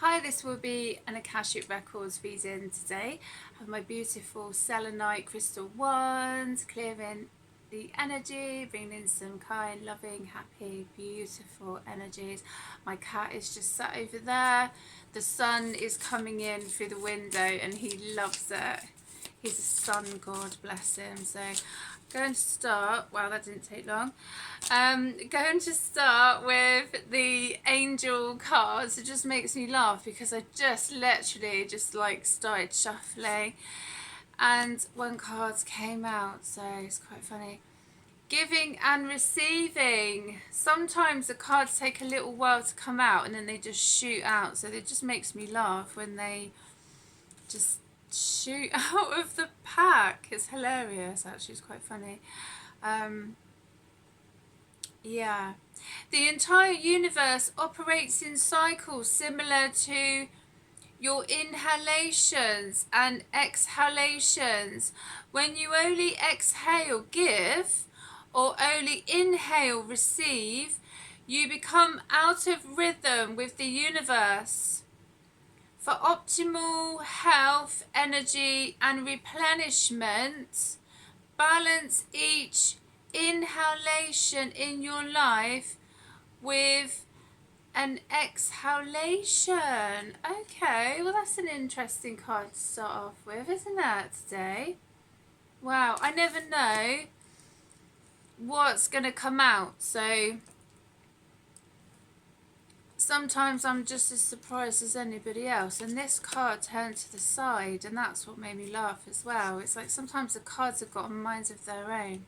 Hi, this will be an Akashic Records reading today. I have my beautiful selenite crystal wands, clearing the energy, bringing in some kind, loving, happy, beautiful energies. My cat is just sat over there. The sun is coming in through the window and he loves it. He's a sun god, bless him. So I'm going to start, wow, that didn't take long. Going to start with the angel cards. It just makes me laugh because I just literally just like started shuffling and one card came out, so it's quite funny. Giving and receiving. Sometimes the cards take a little while to come out and then they just shoot out, so it just makes me laugh when they just shoot out of the pack. It's hilarious, actually. It's quite funny. Yeah, the entire universe operates in cycles similar to your inhalations and exhalations. When you only exhale, give, or only inhale, receive, you become out of rhythm with the universe. For optimal health, energy, and replenishment, balance each inhalation in your life with an exhalation. Okay, well that's an interesting card to start off with, isn't it, today? Wow, I never know what's going to come out, so sometimes I'm just as surprised as anybody else. And this card turned to the side, and that's what made me laugh as well. It's like sometimes the cards have got minds of their own.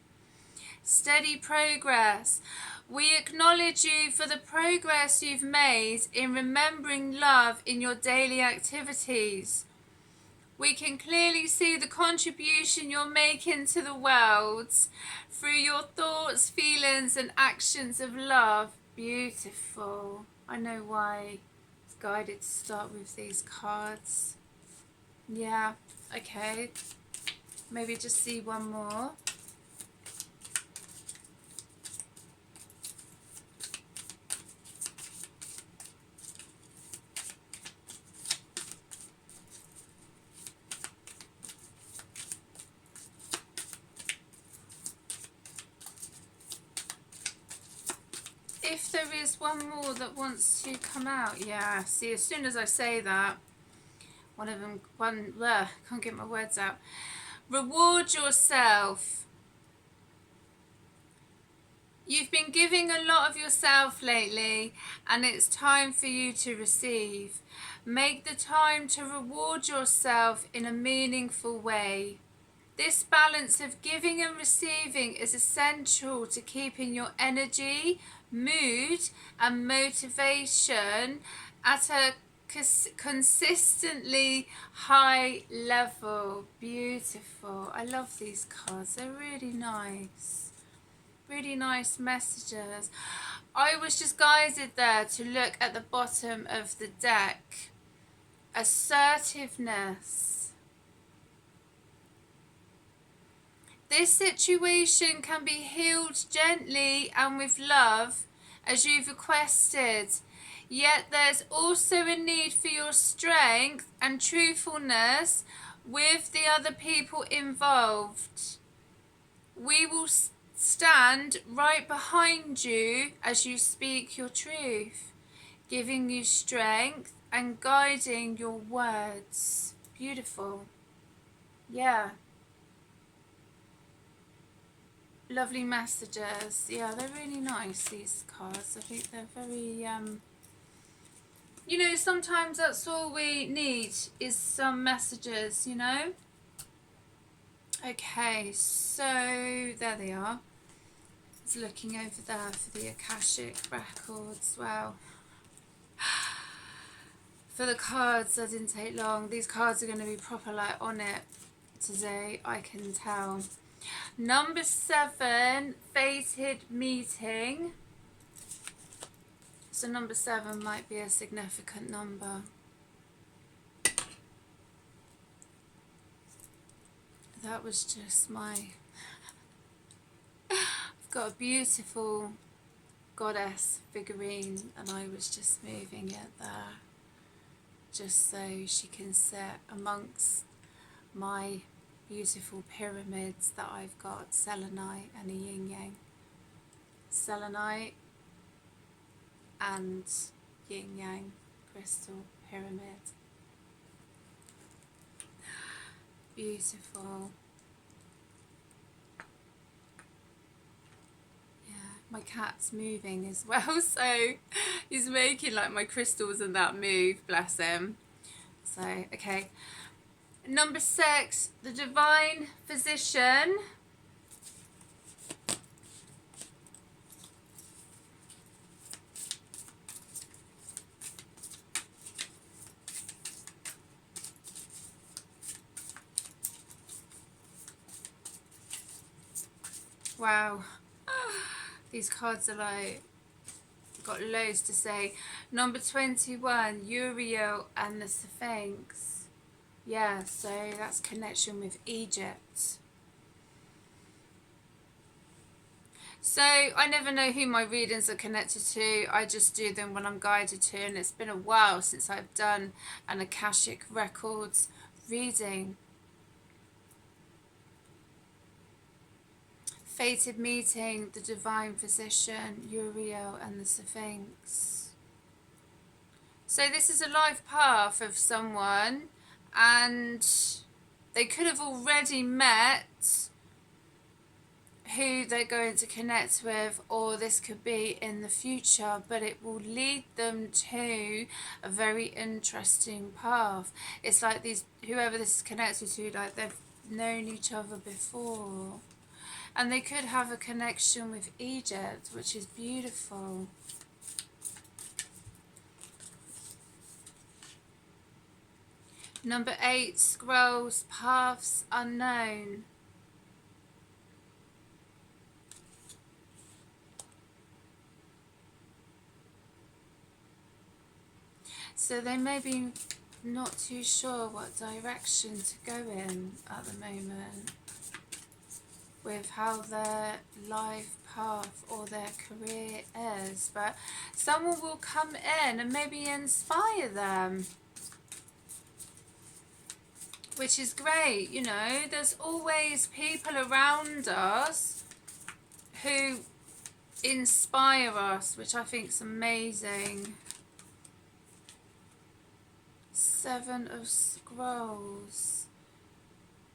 Steady progress. We acknowledge you for the progress you've made in remembering love in your daily activities. We can clearly see the contribution you're making to the world through your thoughts, feelings, and actions of love. Beautiful. I know why it's guided to start with these cards. Yeah, okay. Maybe just see one more. If there is one more that wants to come out, yeah, see, as soon as I say that, one of them, can't get my words out. Reward yourself. You've been giving a lot of yourself lately, and it's time for you to receive. Make the time to reward yourself in a meaningful way. This balance of giving and receiving is essential to keeping your energy, mood, and motivation at a consistently high level. Beautiful. I love these cards. They're really nice. Really nice messages. I was just guided there to look at the bottom of the deck. Assertiveness. This situation can be healed gently and with love as you've requested. Yet there's also a need for your strength and truthfulness with the other people involved. We will stand right behind you as you speak your truth, giving you strength and guiding your words. Beautiful. Yeah. Lovely messages. Yeah, they're really nice, these cards. I think they're very, you know, sometimes that's all we need is some messages, you know. Okay, so there they are. I was looking over there for the Akashic Records. Wow. For the cards, that didn't take long. These cards are going to be proper like on it today, I can tell. Number 7, fated meeting. So number 7 might be a significant number. That was just my... I've got a beautiful goddess figurine and I was just moving it there. just so she can sit amongst my beautiful pyramids that I've got, selenite and a yin yang. Selenite and yin yang crystal pyramid. Beautiful. Yeah, my cat's moving as well, so he's making like my crystals and that move, bless him. So, okay. Number 6, the Divine Physician. Wow, these cards are like, got loads to say. Number 21, Uriel and the Sphinx. Yeah, so that's connection with Egypt. So I never know who my readings are connected to. I just do them when I'm guided to, and it's been a while since I've done an Akashic Records reading. Fated meeting, the Divine Physician, Uriel and the Sphinx. So this is a life path of someone, and they could have already met who they're going to connect with, or this could be in the future, but it will lead them to a very interesting path. It's like these, whoever this is connected to, like they've known each other before. And they could have a connection with Egypt, which is beautiful. Number 8, Scrolls, Paths Unknown. So they may be not too sure what direction to go in at the moment with how their life path or their career is, but someone will come in and maybe inspire them, which is great. You know, there's always people around us who inspire us, which I think is amazing. 7 of Scrolls.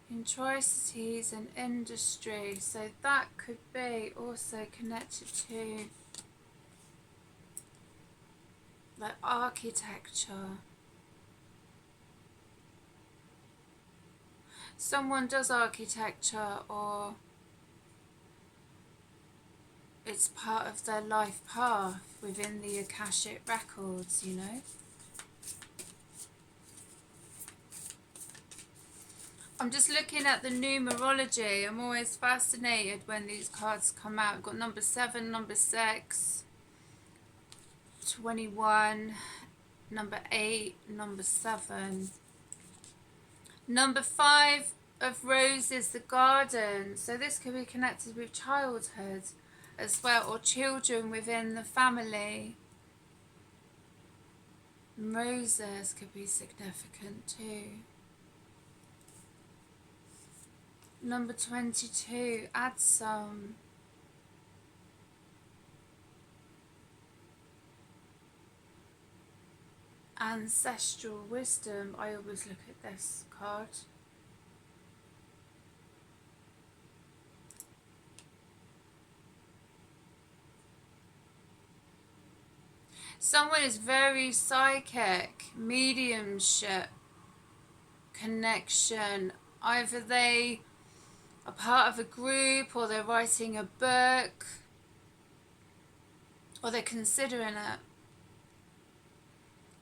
In Tri-Cities and industry, so that could be also connected to like architecture. Someone does architecture, or it's part of their life path within the Akashic Records, you know. I'm just looking at the numerology. I'm always fascinated when these cards come out. I've got number 7, number 6, 21, number 8, number 7. Number 5 of Roses, the Garden. So this could be connected with childhood as well, or children within the family. Roses could be significant too. Number 22, add some. Ancestral wisdom. I always look at this card. Someone is very psychic, mediumship, connection. Either they are part of a group, or they're writing a book, or they're considering it.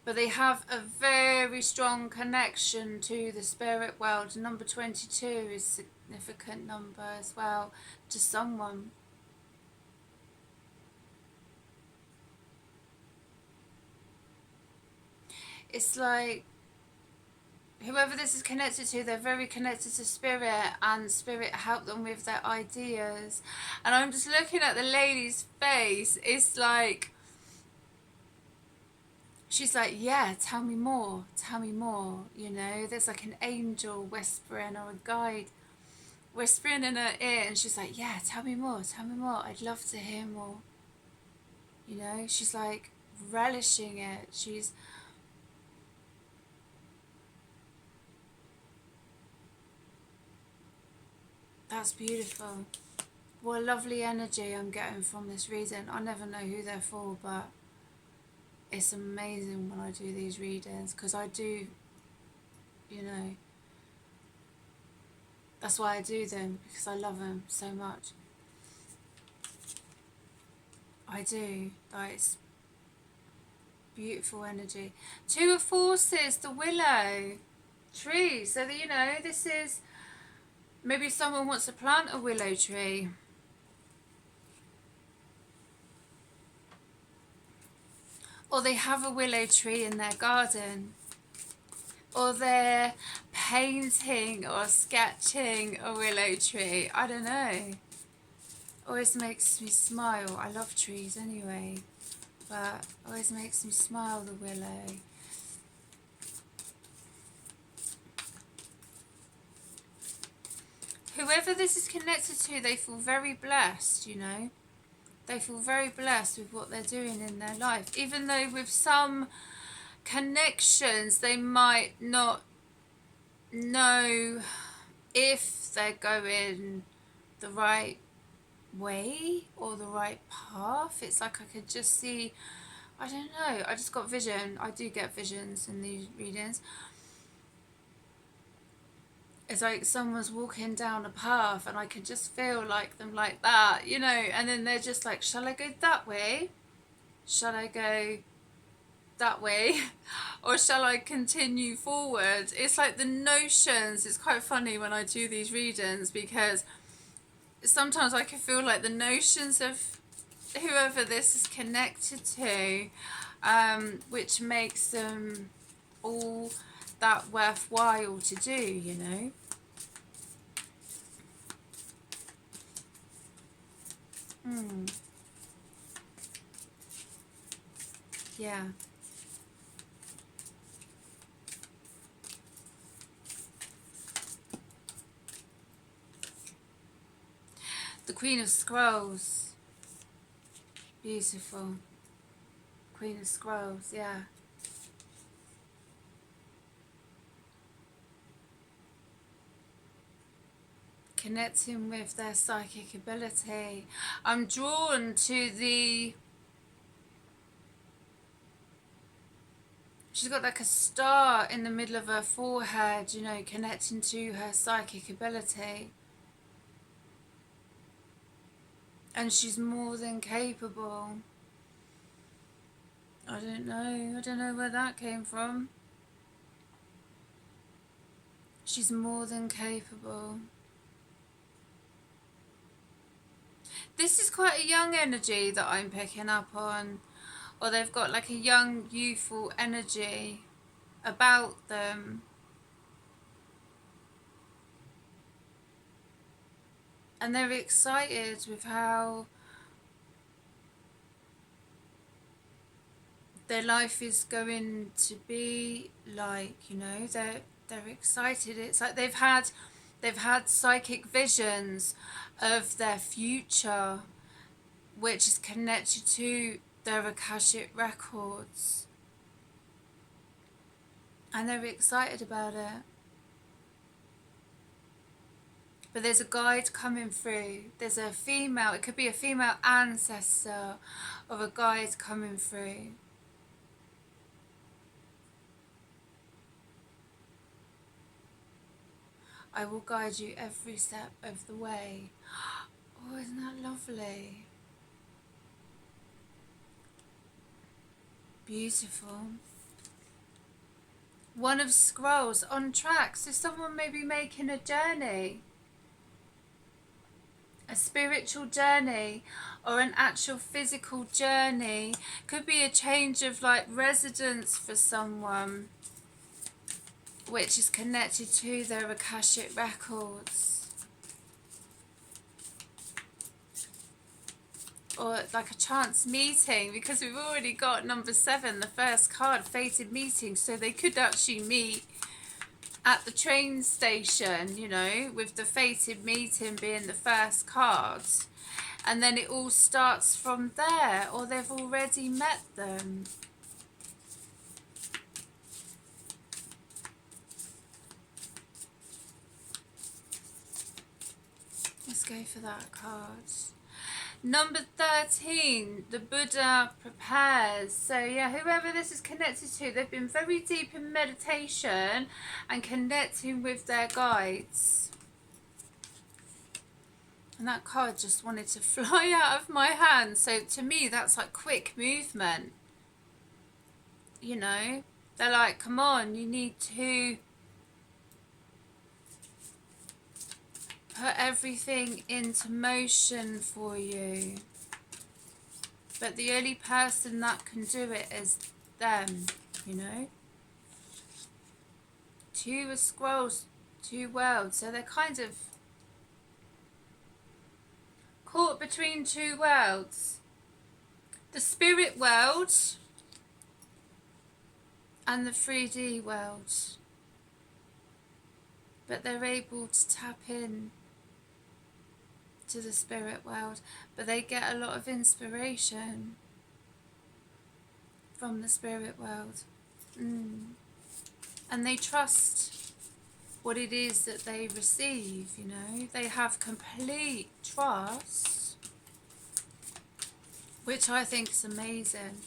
But they have a very strong connection to the spirit world. Number 22 is a significant number as well to someone. It's like whoever this is connected to, they're very connected to spirit, and spirit help them with their ideas. And I'm just looking at the lady's face. It's like she's like, yeah, tell me more, you know. There's like an angel whispering or a guide whispering in her ear, and she's like, yeah, tell me more, I'd love to hear more, you know. She's like relishing it. That's beautiful. What a lovely energy I'm getting from this reading. I never know who they're for, but it's amazing when I do these readings, because I do, you know, that's why I do them, because I love them so much. I do. Like, it's beautiful energy. Two of Forces, the willow tree. So that, you know, this is, maybe someone wants to plant a willow tree. Or they have a willow tree in their garden. Or they're painting or sketching a willow tree. I don't know. Always makes me smile. I love trees anyway. But always makes me smile, the willow. Whoever this is connected to, they feel very blessed, you know. They feel very blessed with what they're doing in their life. Even though with some connections, they might not know if they're going the right way or the right path. It's like I could just see, I don't know, I just got vision. I do get visions in these readings. It's like someone's walking down a path and I could just feel like them like that, you know, and then they're just like, shall I go that way? Shall I go that way? Or shall I continue forward? It's like the notions. It's quite funny when I do these readings, because sometimes I can feel like the notions of whoever this is connected to, which makes them all that worthwhile to do, you know. Yeah. The Queen of Scrolls. Beautiful. Queen of Scrolls, yeah. Connecting with their psychic ability. I'm drawn to the... She's got like a star in the middle of her forehead, you know, connecting to her psychic ability. And she's more than capable. I don't know where that came from. She's more than capable. This is quite a young energy that I'm picking up on. Or they've got like a young, youthful energy about them. And they're excited with how their life is going to be like, you know. They're excited. It's like they've had psychic visions of their future, which is connected to their Akashic records, and they're excited about it. But there's a guide coming through. There's a female, it could be a female ancestor of a guide coming through. I will guide you every step of the way. Oh, isn't that lovely? Beautiful. One of Scrolls, on track. So someone may be making a journey. A spiritual journey or an actual physical journey. Could be a change of like residence for someone, which is connected to their Akashic records. or like a chance meeting, because we've already got number 7, the first card, fated meeting. So they could actually meet at the train station, you know, with the fated meeting being the first card. And then it all starts from there, or they've already met them. Let's go for that card. Number 13, the Buddha prepares. So yeah, whoever this is connected to, they've been very deep in meditation and connecting with their guides. And that card just wanted to fly out of my hand. So to me, that's like quick movement. You know, they're like, come on, you need to put everything into motion for you. But the only person that can do it is them, you know. 2 of scrolls, 2 worlds. So they're kind of caught between 2 worlds. The spirit world and the 3D world. But they're able to tap in to the spirit world, but they get a lot of inspiration from the spirit world. And they trust what it is that they receive, you know. They have complete trust, which I think is amazing.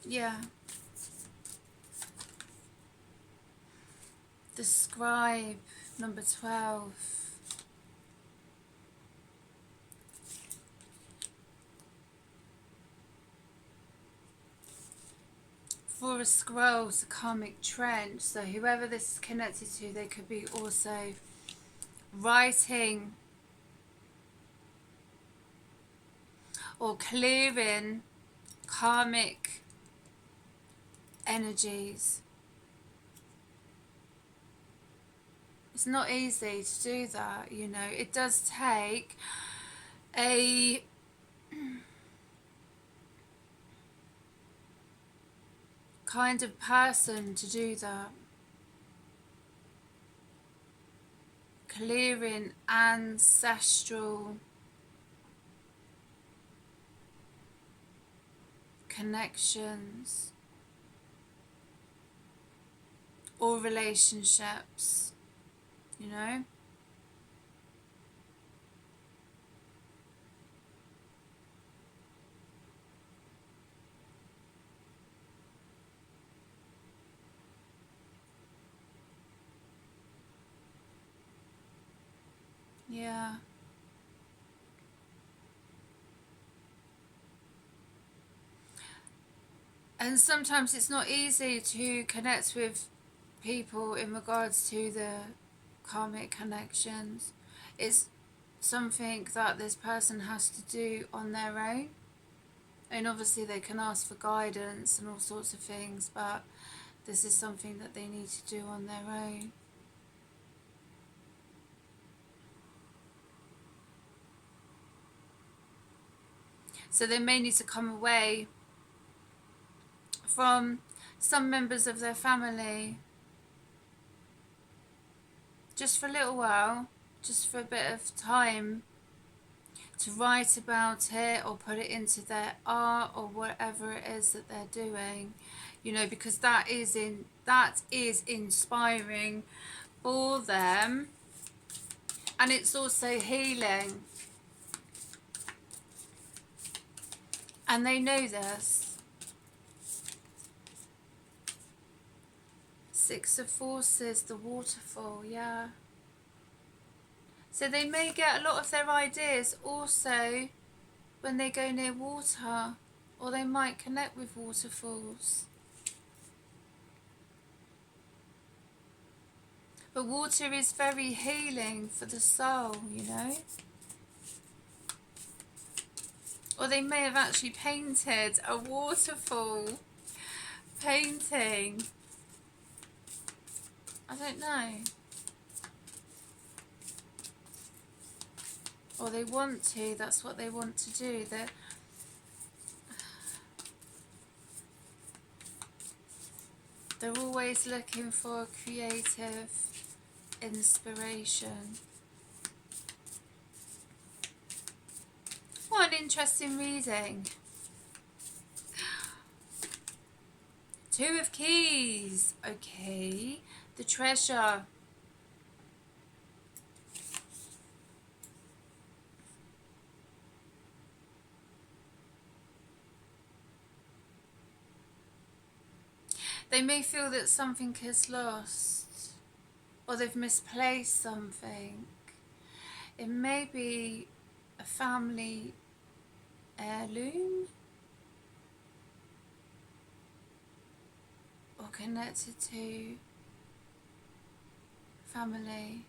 Yeah. The scribe, number 12. For a scrolls, the karmic trench. So whoever this is connected to, they could be also writing or clearing karmic energies. It's not easy to do that, you know. It does take a kind of person to do that. Clearing ancestral connections or relationships, you know. Yeah. And sometimes it's not easy to connect with people in regards to the karmic connections. It's something that this person has to do on their own. And obviously they can ask for guidance and all sorts of things, but this is something that they need to do on their own. So they may need to come away from some members of their family just for a little while, just for a bit of time to write about it or put it into their art or whatever it is that they're doing, you know, because that is inspiring for them, and it's also healing, and they know this. 6 of Forces, the waterfall, yeah. So they may get a lot of their ideas also when they go near water, or they might connect with waterfalls. But water is very healing for the soul, you know. Or they may have actually painted a waterfall painting. I don't know. or they want to. That's what they want to do. They're always looking for creative inspiration. What an interesting reading. Two of Keys. Okay. The Treasure. They may feel that something is lost, or they've misplaced something. It may be a family heirloom, or connected to family.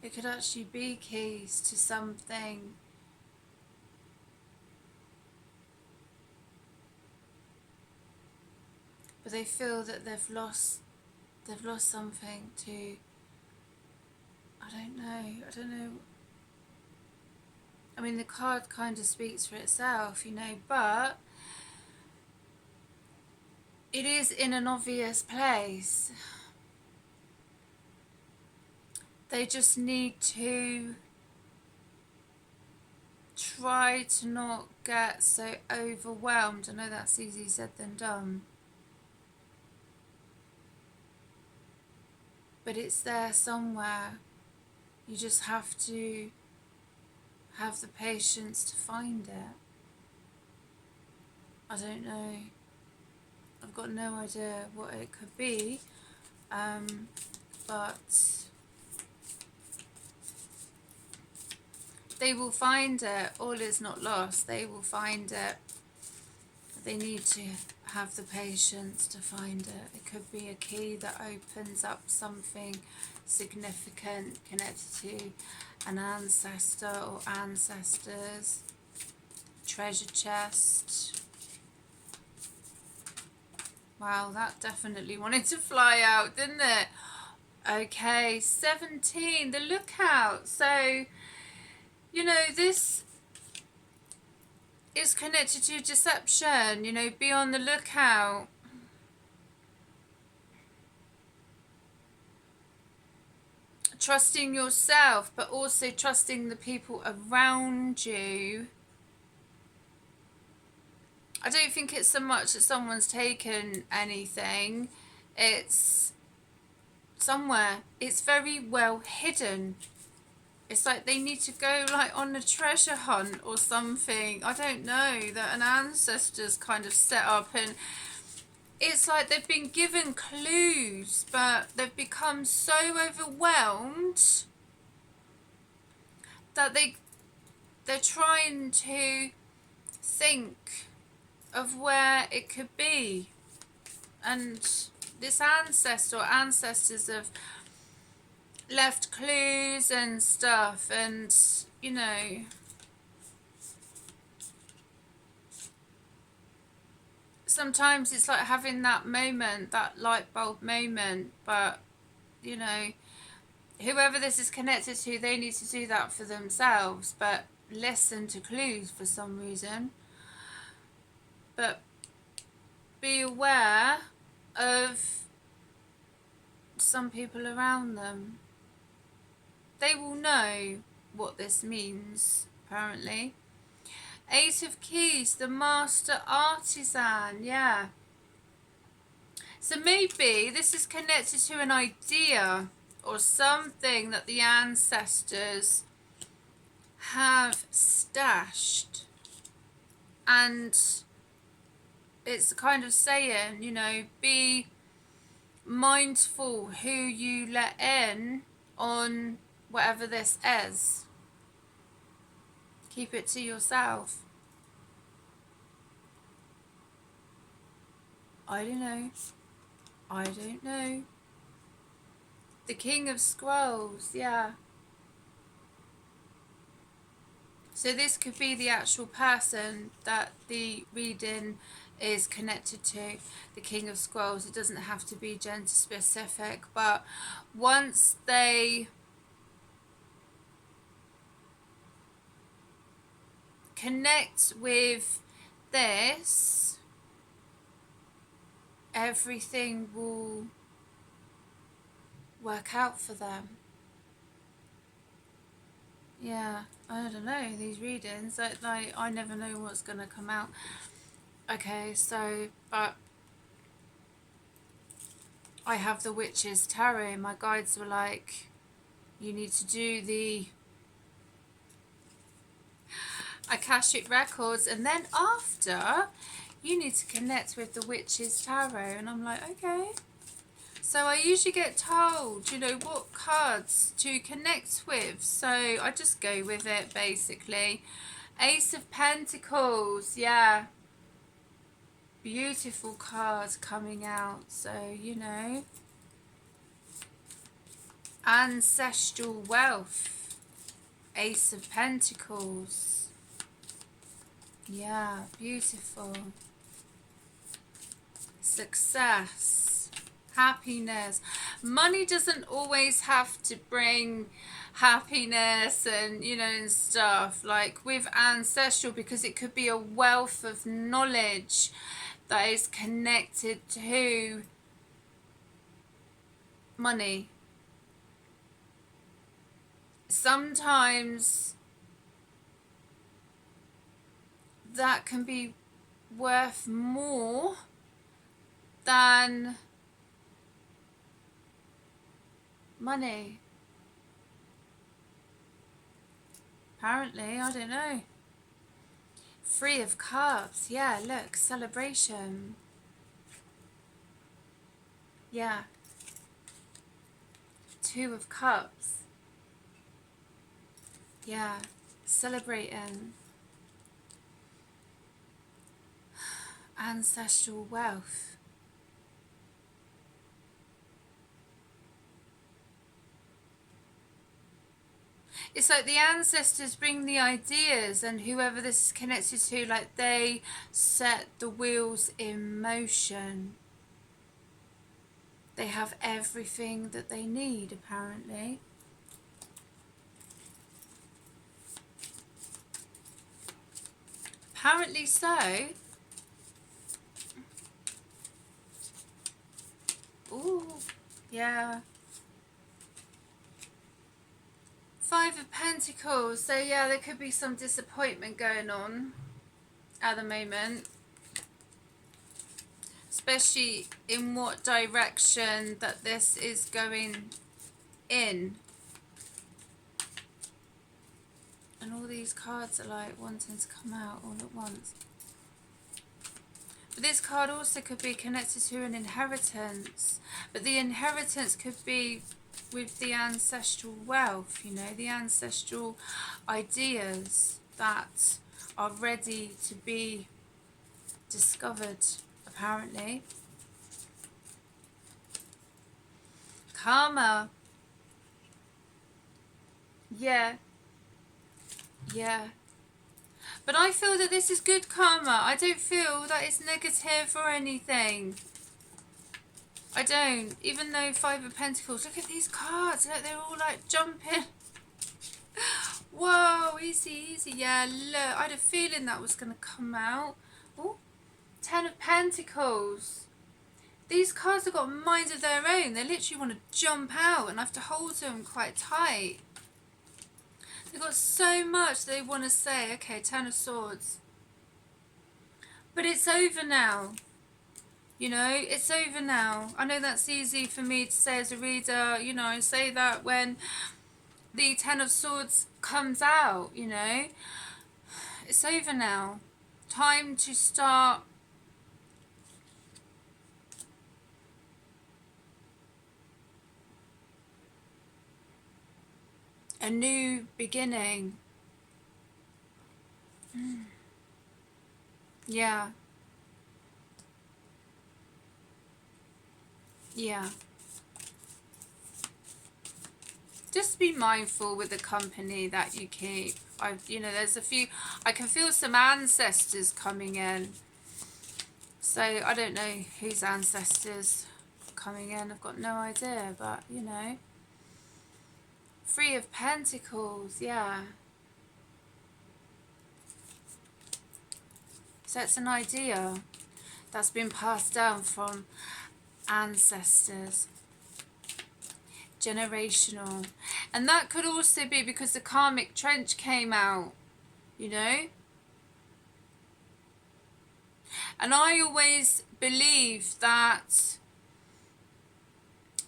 It could actually be keys to something but they feel that they've lost something to, I don't know. I mean, the card kind of speaks for itself, you know, but it is in an obvious place. They just need to try to not get so overwhelmed. I know that's easier said than done, but it's there somewhere. You just have to have the patience to find it. I don't know. I've got no idea what it could be, but they will find it. All is not lost. They will find it. They need to have the patience to find it. It could be a key that opens up something significant connected to an ancestor or ancestors. Treasure chest. Wow, that definitely wanted to fly out, didn't it? Okay, 17, the lookout. So, you know, this is connected to deception, you know, be on the lookout. Trusting yourself, but also trusting the people around you. I don't think it's so much that someone's taken anything. It's somewhere. It's very well hidden. It's like they need to go like on a treasure hunt or something. I don't know, that an ancestor's kind of set up, and it's like they've been given clues, but they've become so overwhelmed that they're trying to think of where it could be. And this ancestor or ancestors have left clues and stuff, and you know, sometimes it's like having that moment, that light bulb moment, but you know, whoever this is connected to, they need to do that for themselves, but listen to clues for some reason. But be aware of some people around them. They will know what this means, apparently. 8 of Keys, the Master Artisan, yeah. So maybe this is connected to an idea or something that the ancestors have stashed. And it's kind of saying, you know, be mindful who you let in on whatever this is. Keep it to yourself. I don't know. I don't know. The King of Scrolls, yeah. So this could be the actual person that the reading is connected to the King of Scrolls. It doesn't have to be gender specific, but once they connect with this, everything will work out for them. Yeah, I don't know, these readings, like I never know what's going to come out. Okay, so, but I have the Witch's Tarot. My guides were like, you need to do the Akashic records, and then after you need to connect with the Witch's Tarot. And I'm like, okay. So I usually get told, you know, what cards to connect with, so I just go with it basically. Ace of Pentacles, yeah, beautiful cards coming out. So, you know, ancestral wealth, Ace of Pentacles, yeah, beautiful. Success, happiness. Money doesn't always have to bring happiness and, you know, and stuff, like with ancestral, because it could be a wealth of knowledge that is connected to money. Sometimes that can be worth more than money. Apparently, I don't know. Three of Cups, yeah, look, celebration. Yeah. Two of Cups. Yeah, celebrating. Ancestral wealth. It's like the ancestors bring the ideas, and whoever this is connected to, like they set the wheels in motion. They have everything that they need, apparently. Apparently so. Ooh, yeah. Five of Pentacles. So yeah, there could be some disappointment going on at the moment. Especially in what direction that this is going in. And all these cards are like wanting to come out all at once. But this card also could be connected to an inheritance. But the inheritance could be with the ancestral wealth, you know, the ancestral ideas that are ready to be discovered, apparently. Karma. Yeah. Yeah. But I feel that this is good karma. I don't feel that it's negative or anything. I don't. Even though Five of Pentacles, look at these cards. Look, they're all like jumping. Whoa, easy, easy. Yeah, look, I had a feeling that was going to come out. Oh, Ten of Pentacles. These cards have got a mind of their own. They literally want to jump out, and I have to hold them quite tight. They've got so much they want to say. Okay, Ten of Swords. But it's over now. You know, it's over now. I know that's easy for me to say as a reader. You know, I say that when the Ten of Swords comes out, you know. It's over now. Time to start a new beginning. Yeah. Yeah. Just be mindful with the company that you keep. You know, there's a few, I can feel some ancestors coming in. So I don't know whose ancestors are coming in. I've got no idea, but you know. Three of Pentacles, yeah. So it's an idea that's been passed down from ancestors. Generational. And that could also be because the karmic trench came out, you know. And I always believe that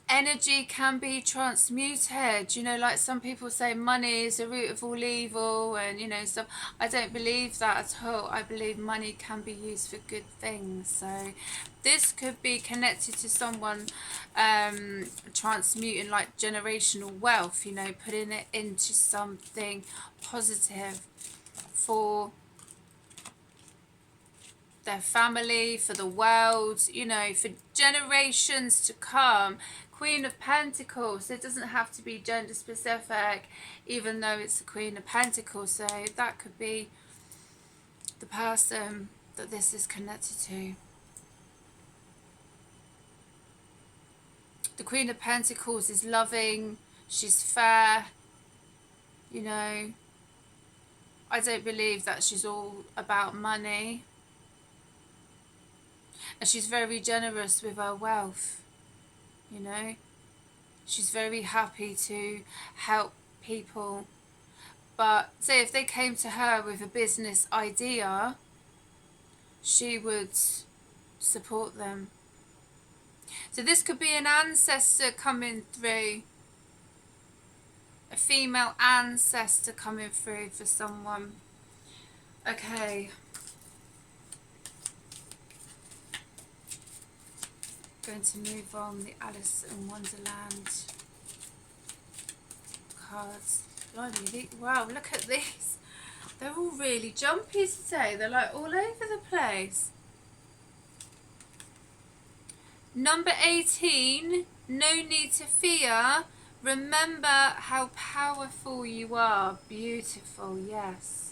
energy can be transmuted, you know, like some people say money is the root of all evil and, you know, stuff. I don't believe that at all. I believe money can be used for good things. So this could be connected to someone transmuting like generational wealth, you know, putting it into something positive for their family, for the world, you know, for generations to come. Queen of Pentacles, it doesn't have to be gender specific, even though it's the Queen of Pentacles. So that could be the person that this is connected to. The Queen of Pentacles is loving, she's fair, you know. I don't believe that she's all about money. And she's very generous with her wealth, you know. She's very happy to help people. But say if they came to her with a business idea, she would support them. So this could be an ancestor coming through. A female ancestor coming through for someone. Okay. Going to move on the Alice in Wonderland cards. Blimey, wow, look at these. They're all really jumpy today. They're like all over the place. Number 18, no need to fear. Remember how powerful you are. Beautiful, yes.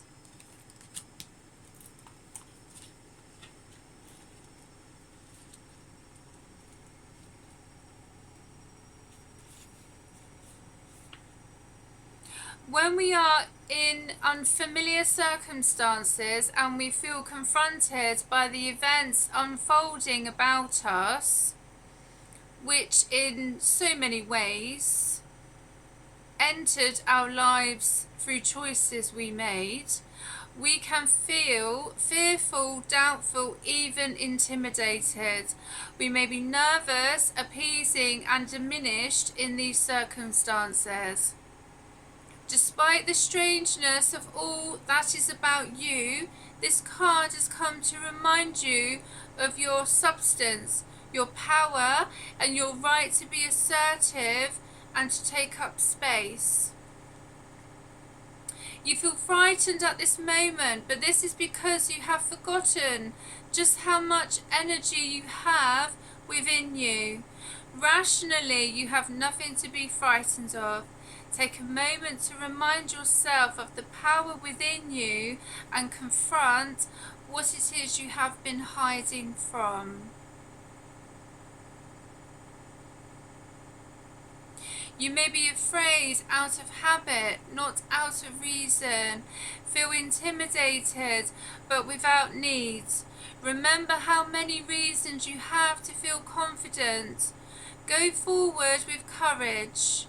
When we are in unfamiliar circumstances and we feel confronted by the events unfolding about us, which in so many ways entered our lives through choices we made, we can feel fearful, doubtful, even intimidated. We may be nervous, appeasing and diminished in these circumstances. Despite the strangeness of all that is about you, this card has come to remind you of your substance, your power, and your right to be assertive and to take up space. You feel frightened at this moment, but this is because you have forgotten just how much energy you have within you. Rationally, you have nothing to be frightened of. Take a moment to remind yourself of the power within you and confront what it is you have been hiding from. You may be afraid out of habit, not out of reason. Feel intimidated, but without need. Remember how many reasons you have to feel confident. Go forward with courage.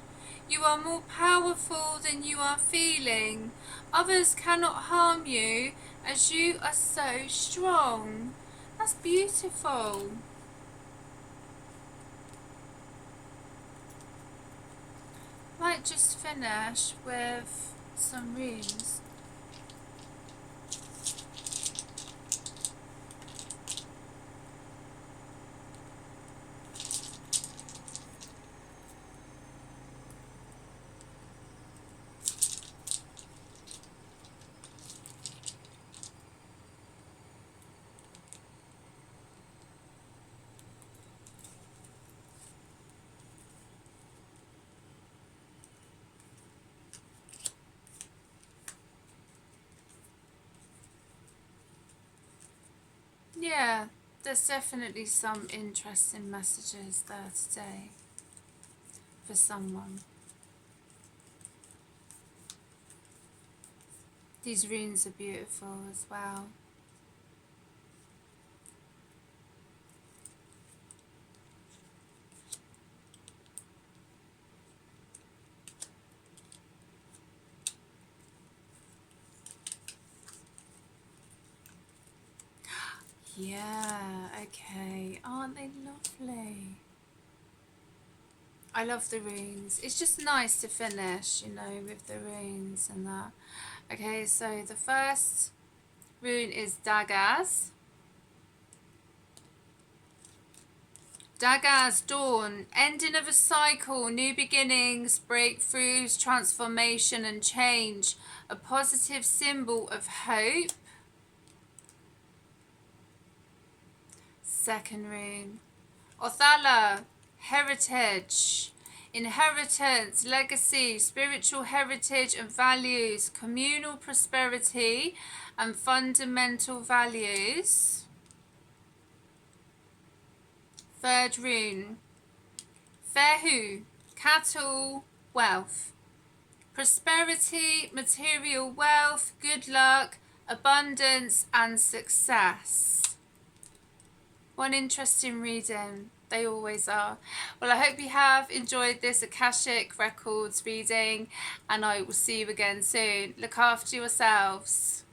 You are more powerful than you are feeling. Others cannot harm you as you are so strong. That's beautiful. Might just finish with some runes. Yeah, There's definitely some interesting messages there today for someone. These runes are beautiful as well. Yeah, okay. Aren't they lovely? I love the runes. It's just nice to finish, you know, with the runes and that. Okay, so the first rune is 𝐷𝐴𝐺. 𝐷𝐴𝐺, dawn, ending of a cycle, new beginnings, breakthroughs, transformation and change. A positive symbol of hope. Second rune, 𝐸𝐻𝑒𝐻, heritage, inheritance, legacy, spiritual heritage and values, communal prosperity and fundamental values. Third rune, 𝐻𝐻u, cattle, wealth, prosperity, material wealth, good luck, abundance and success. One interesting reading. They always are. Well, I hope you have enjoyed this Akashic Records reading, and I will see you again soon. Look after yourselves.